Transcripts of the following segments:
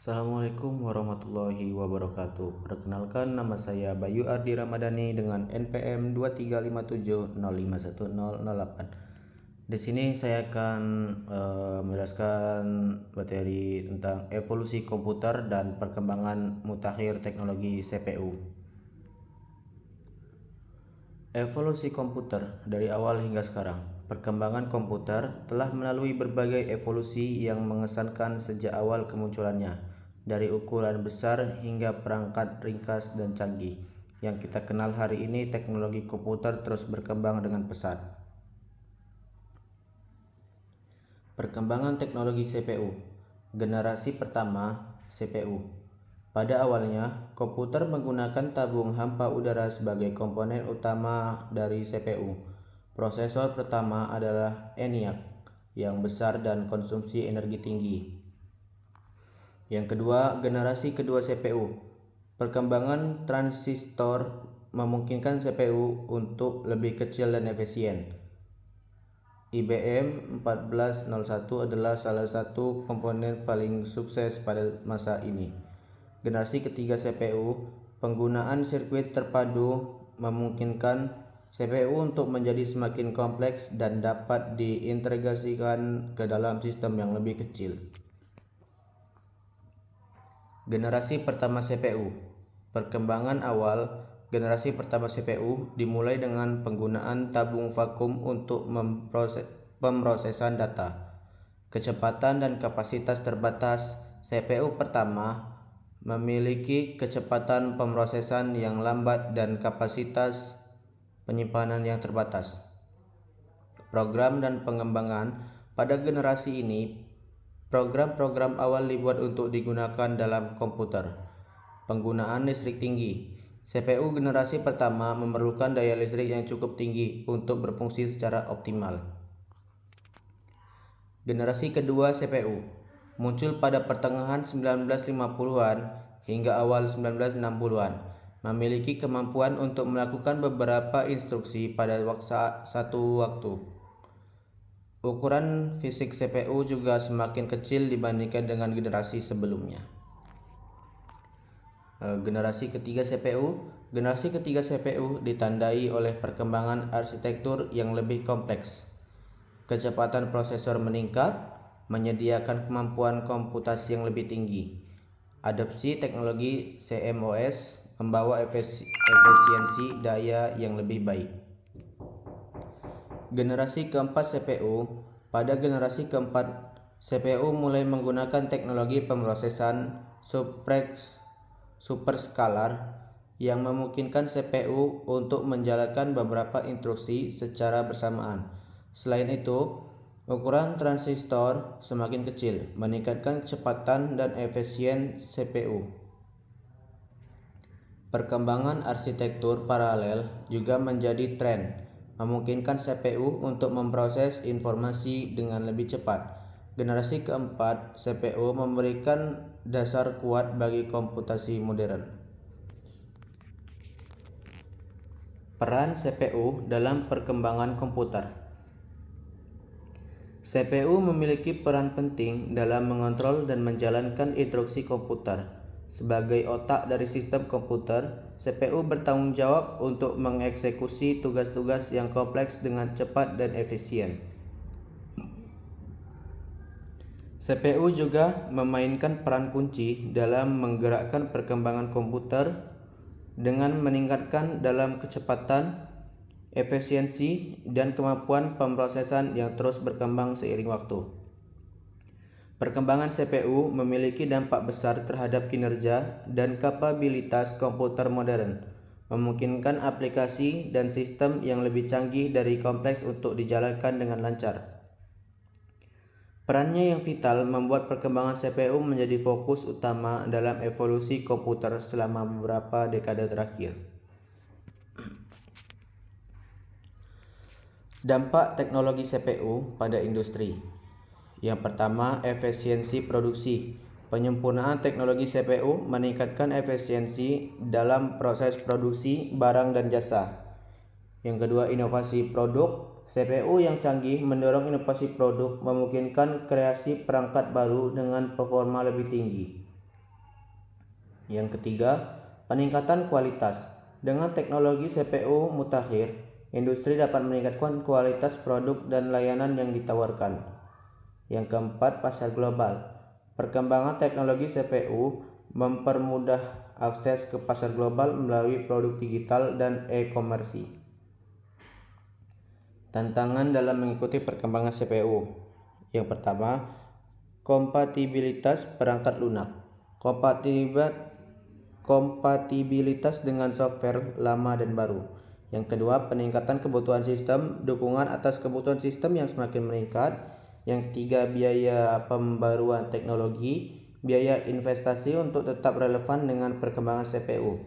Assalamualaikum warahmatullahi wabarakatuh. Perkenalkan, nama saya Bayu Ardi Ramadhani dengan NPM 2357051008. Di sini saya akan menjelaskan materi tentang evolusi komputer dan perkembangan mutakhir teknologi CPU. Evolusi komputer dari awal hingga sekarang. Perkembangan komputer telah melalui berbagai evolusi yang mengesankan sejak awal kemunculannya, dari ukuran besar hingga perangkat ringkas dan canggih. Yang kita kenal hari ini, teknologi komputer terus berkembang dengan pesat. Perkembangan teknologi CPU. Generasi pertama CPU. Pada awalnya, komputer menggunakan tabung hampa udara sebagai komponen utama dari CPU. Prosesor pertama adalah ENIAC, yang besar dan konsumsi energi tinggi. Yang kedua, generasi kedua CPU. Perkembangan transistor memungkinkan CPU untuk lebih kecil dan efisien. IBM 1401 adalah salah satu komponen paling sukses pada masa ini. Generasi ketiga CPU, penggunaan sirkuit terpadu memungkinkan CPU untuk menjadi semakin kompleks dan dapat diintegrasikan ke dalam sistem yang lebih kecil. Generasi pertama CPU. Perkembangan awal generasi pertama CPU dimulai dengan penggunaan tabung vakum untuk pemrosesan data. Kecepatan dan kapasitas terbatas. CPU pertama memiliki kecepatan pemrosesan yang lambat dan kapasitas penyimpanan yang terbatas. Program dan pengembangan. Pada generasi ini, program-program awal dibuat untuk digunakan dalam komputer. Penggunaan listrik tinggi. CPU generasi pertama memerlukan daya listrik yang cukup tinggi untuk berfungsi secara optimal. Generasi kedua CPU muncul pada pertengahan 1950-an hingga awal 1960-an, memiliki kemampuan untuk melakukan beberapa instruksi pada satu waktu. Ukuran fisik CPU juga semakin kecil dibandingkan dengan generasi sebelumnya. Generasi ketiga CPU. Generasi ketiga CPU ditandai oleh perkembangan arsitektur yang lebih kompleks. Kecepatan prosesor meningkat, menyediakan kemampuan komputasi yang lebih tinggi. Adopsi teknologi CMOS membawa efisiensi daya yang lebih baik. Generasi keempat CPU. Pada generasi keempat, CPU mulai menggunakan teknologi pemrosesan superskalar yang memungkinkan CPU untuk menjalankan beberapa instruksi secara bersamaan. Selain itu, ukuran transistor semakin kecil, meningkatkan kecepatan dan efisien CPU. Perkembangan arsitektur paralel juga menjadi tren, memungkinkan CPU untuk memproses informasi dengan lebih cepat. Generasi keempat CPU memberikan dasar kuat bagi komputasi modern. Peran CPU dalam perkembangan komputer. CPU memiliki peran penting dalam mengontrol dan menjalankan instruksi komputer. Sebagai otak dari sistem komputer, CPU bertanggung jawab untuk mengeksekusi tugas-tugas yang kompleks dengan cepat dan efisien. CPU juga memainkan peran kunci dalam menggerakkan perkembangan komputer dengan meningkatkan dalam kecepatan, efisiensi, dan kemampuan pemrosesan yang terus berkembang seiring waktu. Perkembangan CPU memiliki dampak besar terhadap kinerja dan kapabilitas komputer modern, memungkinkan aplikasi dan sistem yang lebih canggih dari kompleks untuk dijalankan dengan lancar. Perannya yang vital membuat perkembangan CPU menjadi fokus utama dalam evolusi komputer selama beberapa dekade terakhir. Dampak teknologi CPU pada industri. Yang pertama, efisiensi produksi. Penyempurnaan teknologi CPU meningkatkan efisiensi dalam proses produksi barang dan jasa. Yang kedua, inovasi produk. CPU yang canggih mendorong inovasi produk, memungkinkan kreasi perangkat baru dengan performa lebih tinggi. Yang ketiga, peningkatan kualitas. Dengan teknologi CPU mutakhir, industri dapat meningkatkan kualitas produk dan layanan yang ditawarkan. Yang keempat, pasar global. Perkembangan teknologi CPU mempermudah akses ke pasar global melalui produk digital dan e-komersi. Tantangan dalam mengikuti perkembangan CPU. Yang pertama, kompatibilitas perangkat lunak. Kompatibilitas dengan software lama dan baru. Yang kedua, peningkatan kebutuhan sistem, dukungan atas kebutuhan sistem yang semakin meningkat. Yang ketiga, biaya pembaruan teknologi, biaya investasi untuk tetap relevan dengan perkembangan CPU.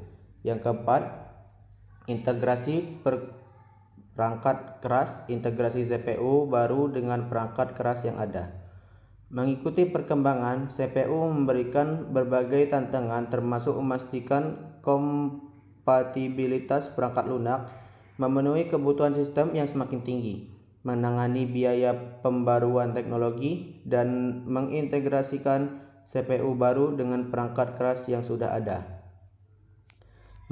Yang keempat, integrasi perangkat keras, integrasi CPU baru dengan perangkat keras yang ada. Mengikuti perkembangan, CPU memberikan berbagai tantangan termasuk memastikan kompatibilitas perangkat lunak, memenuhi kebutuhan sistem yang semakin tinggi, menangani biaya pembaruan teknologi, dan mengintegrasikan CPU baru dengan perangkat keras yang sudah ada.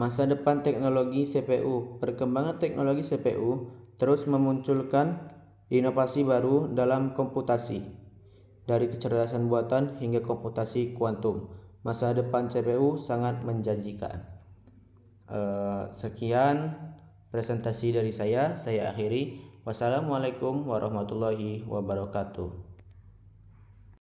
Masa depan teknologi CPU. Perkembangan teknologi CPU terus memunculkan inovasi baru dalam komputasi, dari kecerdasan buatan hingga komputasi kuantum. Masa depan CPU sangat menjanjikan. Sekian presentasi dari saya akhiri. Wassalamualaikum warahmatullahi wabarakatuh.